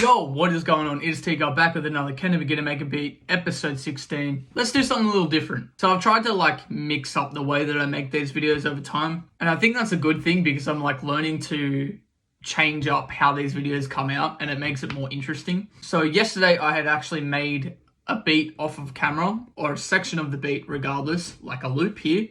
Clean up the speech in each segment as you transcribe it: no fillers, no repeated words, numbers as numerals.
Yo, what is going on? It is Tika back with another Can Never Get to Make a Beat, episode 16. Let's do something a little different. So I've tried to mix up the way that I make these videos over time. And I think that's a good thing because I'm learning to change up how these videos come out and it makes it more interesting. So yesterday I had actually made a beat off of camera, or a section of the beat regardless, like a loop here,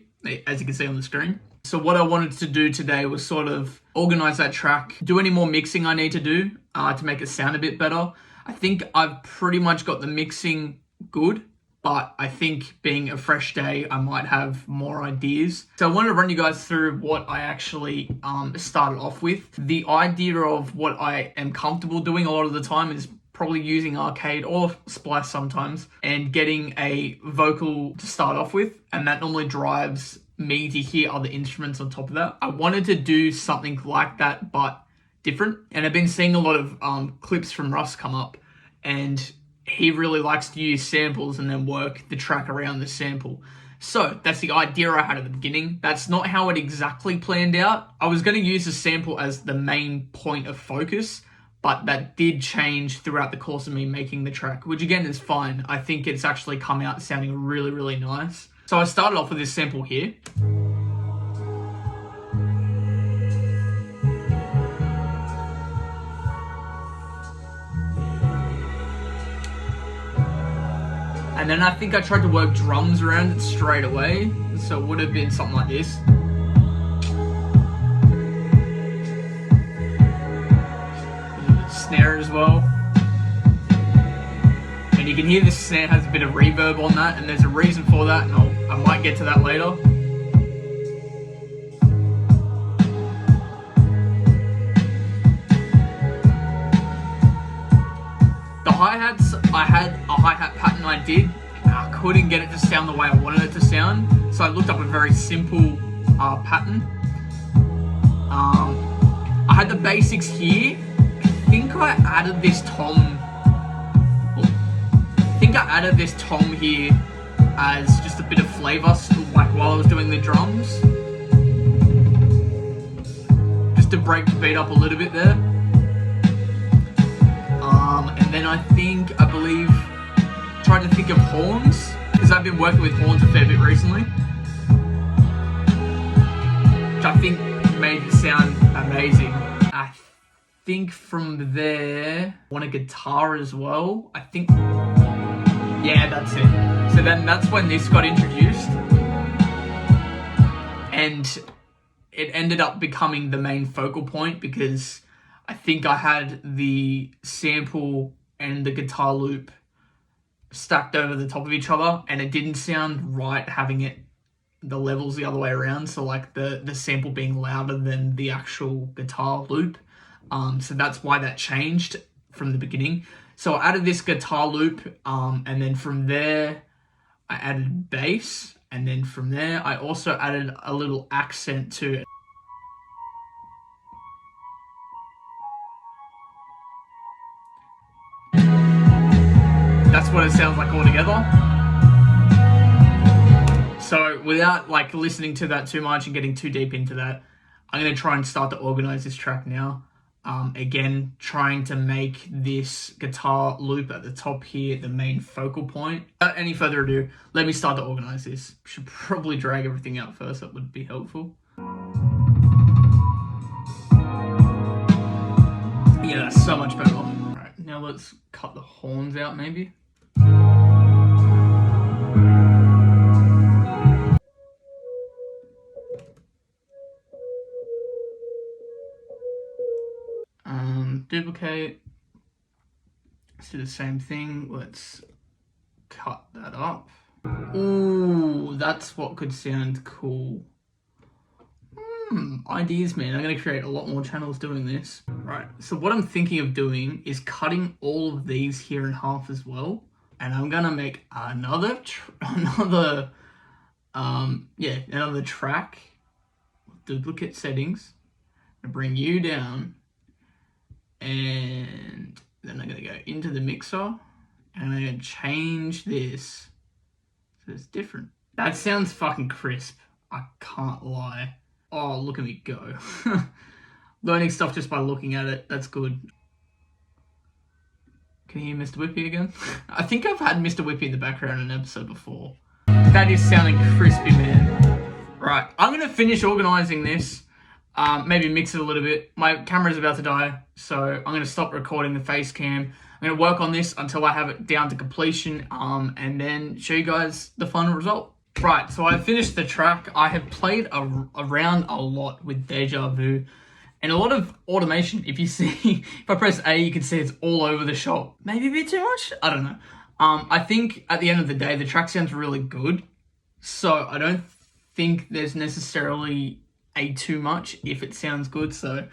as you can see on the screen. So what I wanted to do today was sort of organize that track, do any more mixing I need to do to make it sound a bit better. I think I've pretty much got the mixing good, but I think being a fresh day, I might have more ideas. So I wanted to run you guys through what I actually started off with. The idea of what I am comfortable doing a lot of the time is probably using Arcade or Splice sometimes and getting a vocal to start off with, and that normally drives me to hear other instruments on top of that. I wanted to do something like that but different, and I've been seeing a lot of clips from Russ come up, and he really likes to use samples and then work the track around the sample. So that's the idea I had at the beginning. That's not how it exactly planned out. I was going to use the sample as the main point of focus, but that did change throughout the course of me making the track, which again is fine. I think it's actually come out sounding really, really nice. So I started off with this sample here. And then I think I tried to work drums around it straight away. So it would have been something like this. Snare as well. And you can hear this snare has a bit of reverb on that, and there's a reason for that, and I might get to that later. The hi-hats, I had a hi-hat pattern I did. I couldn't get it to sound the way I wanted it to sound, so I looked up a very simple pattern. I had the basics here. I think I added this tom. I added this tom here as just a bit of flavor, while I was doing the drums, just to break the beat up a little bit there. And then I believe, tried to think of horns, because I've been working with horns a fair bit recently, which I think made it sound amazing. I think from there, I want a guitar as well. Yeah, that's it. So then that's when this got introduced, and it ended up becoming the main focal point because I think I had the sample and the guitar loop stacked over the top of each other, and it didn't sound right having the levels the other way around. So the sample being louder than the actual guitar loop. So that's why that changed from the beginning. So I added this guitar loop, and then from there I added bass, and then from there I also added a little accent to it. That's what it sounds like all together. So without listening to that too much and getting too deep into that, I'm going to try and start to organize this track now. Again, trying to make this guitar loop at the top here the main focal point. Without any further ado, let me start to organize this. Should probably drag everything out first, that would be helpful. Yeah, that's so much better. Alright, now let's cut the horns out maybe. Duplicate. Let's do the same thing. Let's cut that up. Ooh, that's what could sound cool. Ideas, man. I'm going to create a lot more channels doing this. Right, so what I'm thinking of doing is cutting all of these here in half as well. And I'm going to make another track. Duplicate settings. And bring you down. And then I'm going to go into the mixer, and I'm going to change this so it's different. That sounds fucking crisp. I can't lie. Oh, look at me go. Learning stuff just by looking at it. That's good. Can you hear Mr. Whippy again? I think I've had Mr. Whippy in the background in an episode before. That is sounding crispy, man. Right, I'm going to finish organising this. Maybe mix it a little bit. My camera's about to die, so I'm going to stop recording the face cam. I'm going to work on this until I have it down to completion, and then show you guys the final result. Right, so I finished the track. I have played around a lot with Deja Vu. And a lot of automation. If you see, if I press A, you can see it's all over the shop. Maybe a bit too much? I don't know. I think at the end of the day, the track sounds really good. So I don't think there's necessarily a too much if it sounds good. So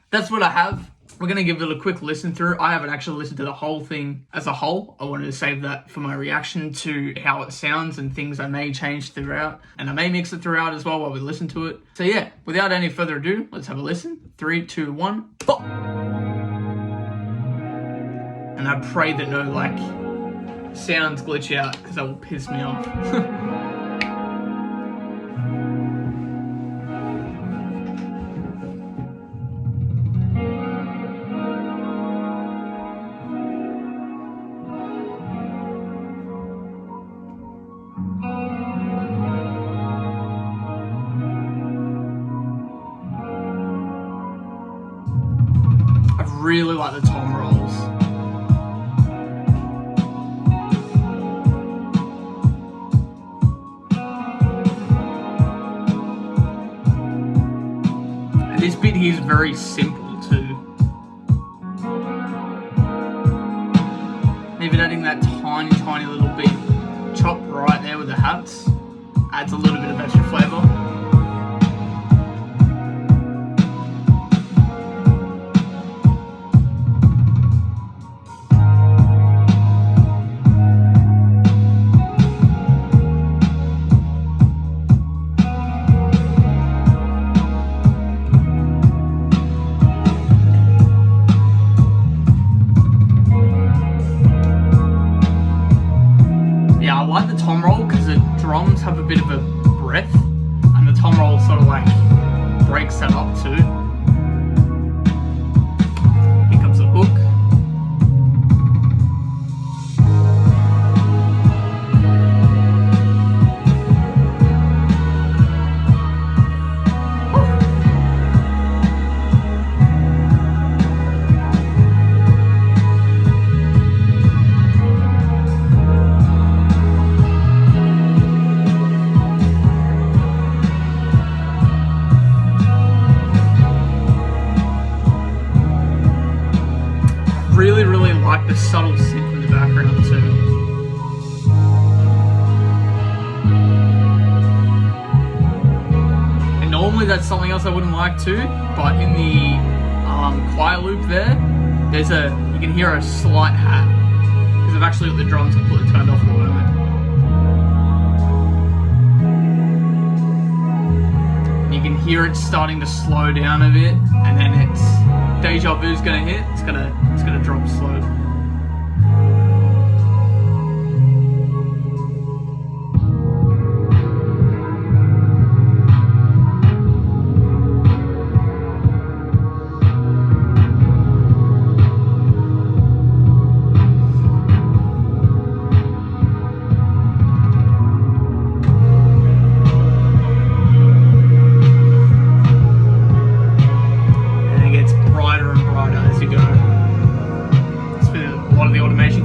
that's what I have. We're going to give it a quick listen through. I haven't actually listened to the whole thing as a whole. I wanted to save that for my reaction to how it sounds and things I may change throughout. And I may mix it throughout as well while we listen to it. So yeah, without any further ado, let's have a listen. 3, 2, 1, pop! And I pray that no, like, sounds glitch out because that will piss me off. I really like the tom rolls. And this bit here is very simple too. Even adding that tiny little bit chop right there with the hats adds a little bit of extra flavour. I like the tom roll because the drums have a bit of a breath and the tom roll sort of like breaks that up too. Here comes the hook. Really like the subtle synth in the background too. And normally that's something else I wouldn't like too, but in the choir loop there, you can hear a slight hat because I've actually got the drums completely turned off at the moment. You can hear it starting to slow down a bit, and then it's Deja Vu's gonna hit. It's gonna drop slow.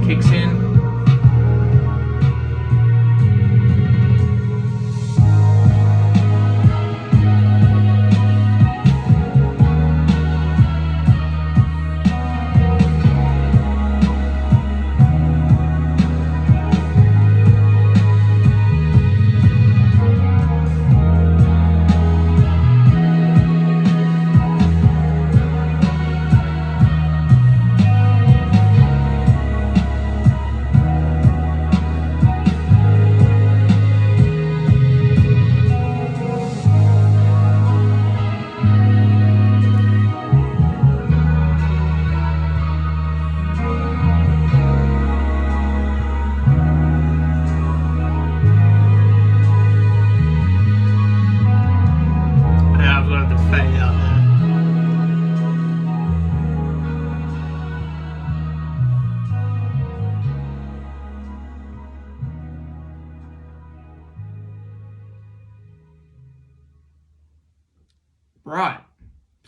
Kicks in.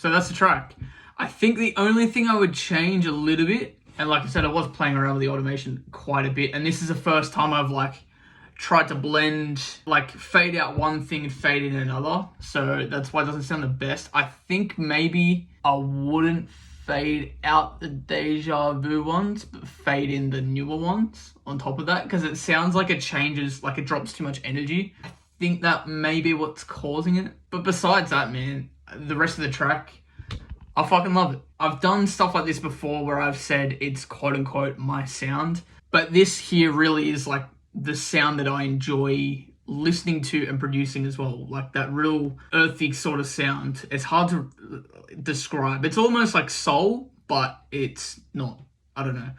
So that's the track. I think the only thing I would change a little bit, and like I said, I was playing around with the automation quite a bit, and this is the first time I've like tried to blend, like fade out one thing and fade in another. So that's why it doesn't sound the best. I think maybe I wouldn't fade out the Deja Vu ones, but fade in the newer ones on top of that, because it sounds like it changes, like it drops too much energy. I think that may be what's causing it. But besides that, man, the rest of the track, I fucking love it. I've done stuff like this before where I've said it's quote unquote my sound, but this here really is like the sound that I enjoy listening to and producing as well. Like that real earthy sort of sound. It's hard to describe. It's almost like soul, but it's not. I don't know.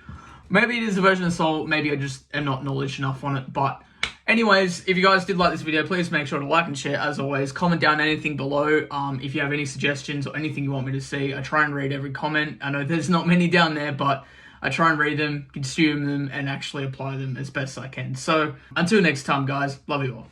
Maybe it is a version of soul. Maybe I just am not knowledge enough on it, but anyways, if you guys did like this video, please make sure to like and share as always. Comment down anything below if you have any suggestions or anything you want me to see. I try and read every comment. I know there's not many down there, but I try and read them, consume them, and actually apply them as best I can. So until next time, guys, love you all.